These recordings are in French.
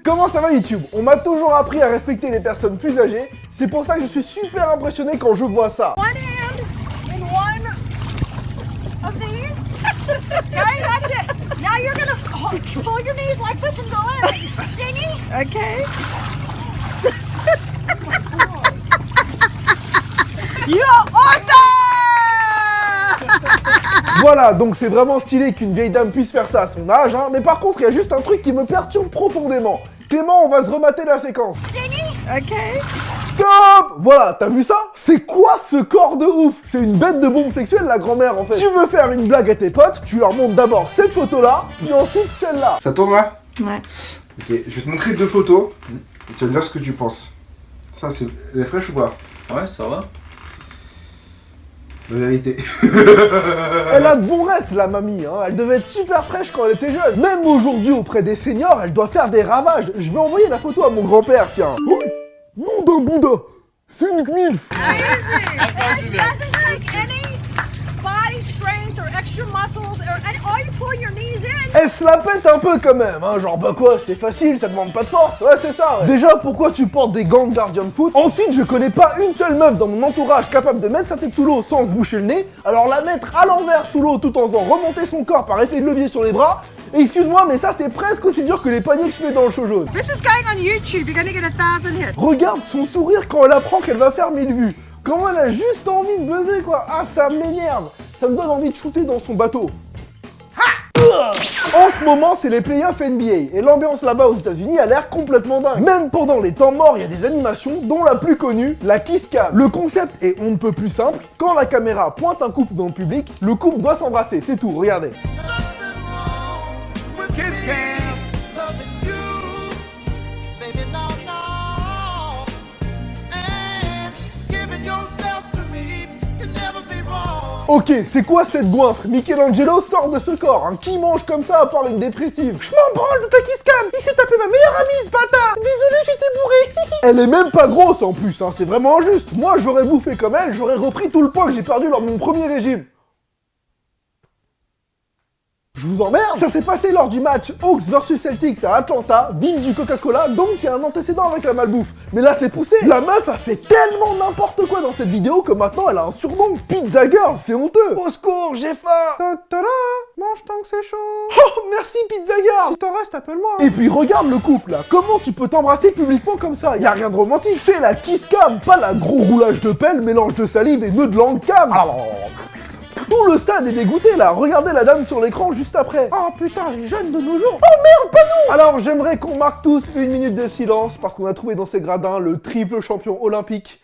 Comment ça va YouTube? On m'a toujours appris à respecter les personnes plus âgées, c'est pour ça que je suis super impressionné quand je vois ça. One hand in one of these. Okay, that's it. Now you're gonna pull your knees like this and go in. Dingy. Okay. You are awesome! Voilà, donc c'est vraiment stylé qu'une vieille dame puisse faire ça à son âge, hein, mais par contre il y a juste un truc qui me perturbe profondément. Clément, on va se remater la séquence. Okay. Stop! Voilà, t'as vu ça? C'est quoi ce corps de ouf? C'est une bête de bombe sexuelle la grand-mère en fait. Tu veux faire une blague à tes potes, tu leur montres d'abord cette photo-là, puis ensuite celle-là. Ça tourne là? Ouais. Ok, je vais te montrer deux photos. Et tu vas me dire ce que tu penses. Ça, c'est... Elle est fraîche ou pas? Ouais, ça va. La vérité. Elle a de bons restes la mamie, hein. Elle devait être super fraîche quand elle était jeune. Même aujourd'hui auprès des seniors, elle doit faire des ravages. Je vais envoyer la photo à mon grand-père, tiens. Oh, nom d'un Bouddha, c'est une MILF. And she doesn't take any body strength or extra muscles, and all you pull your knees in. Elle se la pète un peu quand même, hein, genre bah quoi, c'est facile, ça demande pas de force, ouais c'est ça ouais. Déjà pourquoi tu portes des gants de gardien de foot? Ensuite je connais pas une seule meuf dans mon entourage capable de mettre sa tête sous l'eau sans se boucher le nez, alors la mettre à l'envers sous l'eau tout en faisant remonter son corps par effet de levier sur les bras, et excuse-moi mais ça c'est presque aussi dur que les paniers que je mets dans le show jaune. This is going on YouTube. You're gonna get 1000 hits. Regarde son sourire quand elle apprend qu'elle va faire 1000 vues. Comment elle a juste envie de buzzer quoi. Ah ça m'énerve, ça me donne envie de shooter dans son bateau. En ce moment, c'est les playoffs NBA et l'ambiance là-bas aux États-Unis a l'air complètement dingue. Même pendant les temps morts, il y a des animations, dont la plus connue, la kiss cam. Le concept est on ne peut plus simple. Quand la caméra pointe un couple dans le public, le couple doit s'embrasser. C'est tout. Regardez. Ok, c'est quoi cette goinfre? Michelangelo sort de ce corps, hein. Qui mange comme ça à part une dépressive? Je m'en branle de ta kiss cam. Il s'est tapé ma meilleure amie ce bâtard. Désolé, j'étais bourré. Elle est même pas grosse en plus, hein. C'est vraiment injuste. Moi j'aurais bouffé comme elle, j'aurais repris tout le poids que j'ai perdu lors de mon premier régime. Je vous emmerde. Ça s'est passé lors du match Hawks vs Celtics à Atlanta, ville du Coca-Cola, donc il y a un antécédent avec la malbouffe. Mais là c'est poussé. La meuf a fait tellement n'importe quoi dans cette vidéo que maintenant elle a un surnom, Pizza Girl, c'est honteux. Au secours, j'ai faim. Ta-ta-da, mange tant que c'est chaud. Oh, merci Pizza Girl. Si t'en restes, appelle-moi. Et puis regarde le couple là, comment tu peux t'embrasser publiquement comme ça? Y a rien de romantique. C'est la kiss cam, pas la gros roulage de pelle, mélange de salive et nœud de langue cam. Tout le stade est dégoûté là, regardez la dame sur l'écran juste après. Oh putain, les jeunes de nos jours. Oh merde, pas nous. Alors j'aimerais qu'on marque tous une minute de silence parce qu'on a trouvé dans ces gradins le triple champion olympique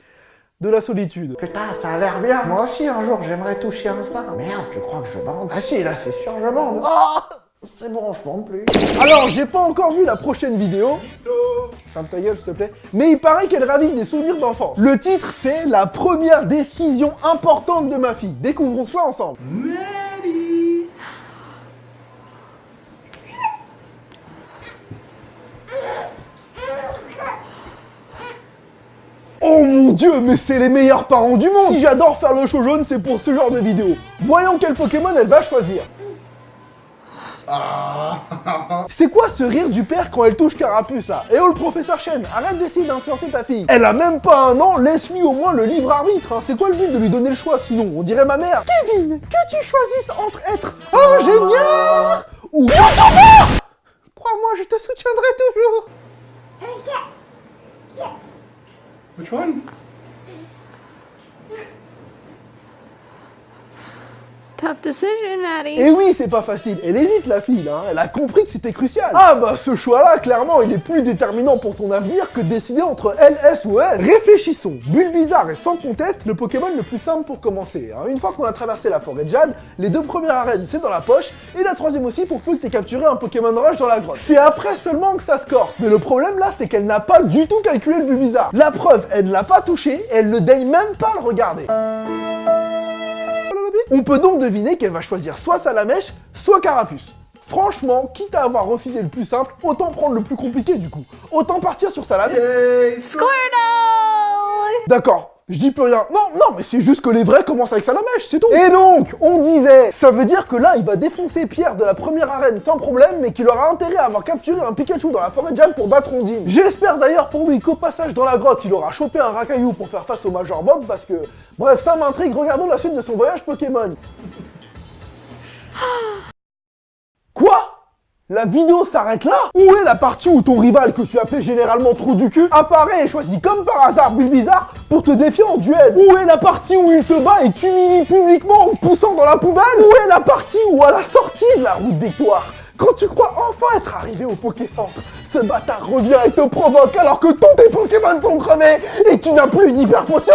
de la solitude. Putain, ça a l'air bien. Moi aussi, un jour, j'aimerais toucher un sein. Merde, tu crois que je bande? Ah si, là, c'est sûr, je bande. Oh, c'est bon, je bande plus. Alors, j'ai pas encore vu la prochaine vidéo. Ferme ta gueule, s'il te plaît. Mais il paraît qu'elle ravive des souvenirs d'enfance. Le titre, c'est la première décision importante de ma fille. Découvrons cela ensemble. Oh mon dieu, mais c'est les meilleurs parents du monde! Si j'adore faire le show jaune, c'est pour ce genre de vidéo. Voyons quel Pokémon elle va choisir. C'est quoi ce rire du père quand elle touche Carapuce là? Eh oh le professeur Chen, arrête d'essayer d'influencer ta fille. Elle a même pas un an, laisse-lui au moins le libre arbitre, hein. C'est quoi le but de lui donner le choix sinon? On dirait ma mère. Kevin, que tu choisisses entre être ingénieur ou youtubeur! Crois-moi, je te soutiendrai toujours. Which one? Tough decision, Maddie. Et oui, c'est pas facile. Elle hésite, la fille, hein. Elle a compris que c'était crucial. Ah bah, ce choix-là, clairement, il est plus déterminant pour ton avenir que de décider entre LS ou S. Réfléchissons. Bulbizarre est sans conteste le Pokémon le plus simple pour commencer, hein. Une fois qu'on a traversé la forêt de Jade, les deux premières arènes, c'est dans la poche, et la troisième aussi pour peu que t'aies capturé un Pokémon Rush dans la grotte. C'est après seulement que ça se corse. Mais le problème, là, c'est qu'elle n'a pas du tout calculé le Bulbizarre. La preuve, elle ne l'a pas touché, et elle ne daigne même pas le regarder. On peut donc deviner qu'elle va choisir soit Salamèche, soit Carapuce. Franchement, quitte à avoir refusé le plus simple, autant prendre le plus compliqué du coup. Autant partir sur Salamèche. Squirtle! D'accord, Je dis plus rien. Non, mais c'est juste que les vrais commencent avec Salamèche, c'est tout. Et donc, on disait, ça veut dire que là, il va défoncer Pierre de la première arène sans problème, mais qu'il aura intérêt à avoir capturé un Pikachu dans la forêt de Jam pour battre Ondine. J'espère d'ailleurs pour lui qu'au passage dans la grotte, il aura chopé un Racaillou pour faire face au Major Bob, parce que, bref, ça m'intrigue. Regardons la suite de son voyage Pokémon. Quoi ? La vidéo s'arrête là? Où est la partie où ton rival, que tu appelais généralement Trou du cul, apparaît et choisit comme par hasard Bulbizarre pour te défier en duel? Où est la partie où il te bat et t'humilie publiquement en te poussant dans la poubelle? Où est la partie où à la sortie de la route victoire, quand tu crois enfin être arrivé au Pokécentre, ce bâtard revient et te provoque alors que tous tes Pokémon sont crevés et tu n'as plus d'hyper potion?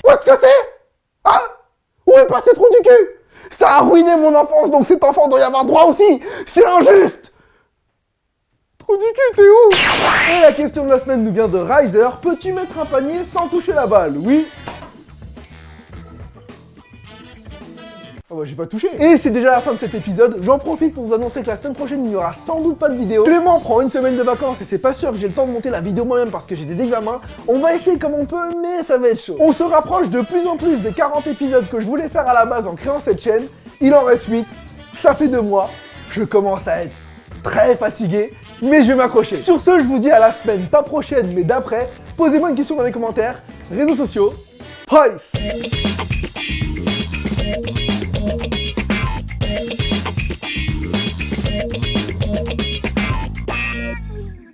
Où est-ce que c'est? Hein? Où est passé Trou du cul? Ça a ruiné mon enfance, donc cet enfant doit y avoir droit aussi. C'est injuste. Trou du cul, t'es où? Et la question de la semaine nous vient de Riser. Peux-tu mettre un panier sans toucher la balle? Oui. Oh bah j'ai pas touché. Et c'est déjà la fin de cet épisode. J'en profite pour vous annoncer que la semaine prochaine il n'y aura sans doute pas de vidéo. Clément prend une semaine de vacances et c'est pas sûr que j'ai le temps de monter la vidéo moi-même parce que j'ai des examens. On va essayer comme on peut, mais ça va être chaud. On se rapproche de plus en plus des 40 épisodes que je voulais faire à la base en créant cette chaîne. Il en reste 8. Ça fait 2 mois. Je commence à être très fatigué, mais je vais m'accrocher. Sur ce, je vous dis à la semaine, pas prochaine, mais d'après. Posez-moi une question dans les commentaires. Réseaux sociaux. Peace.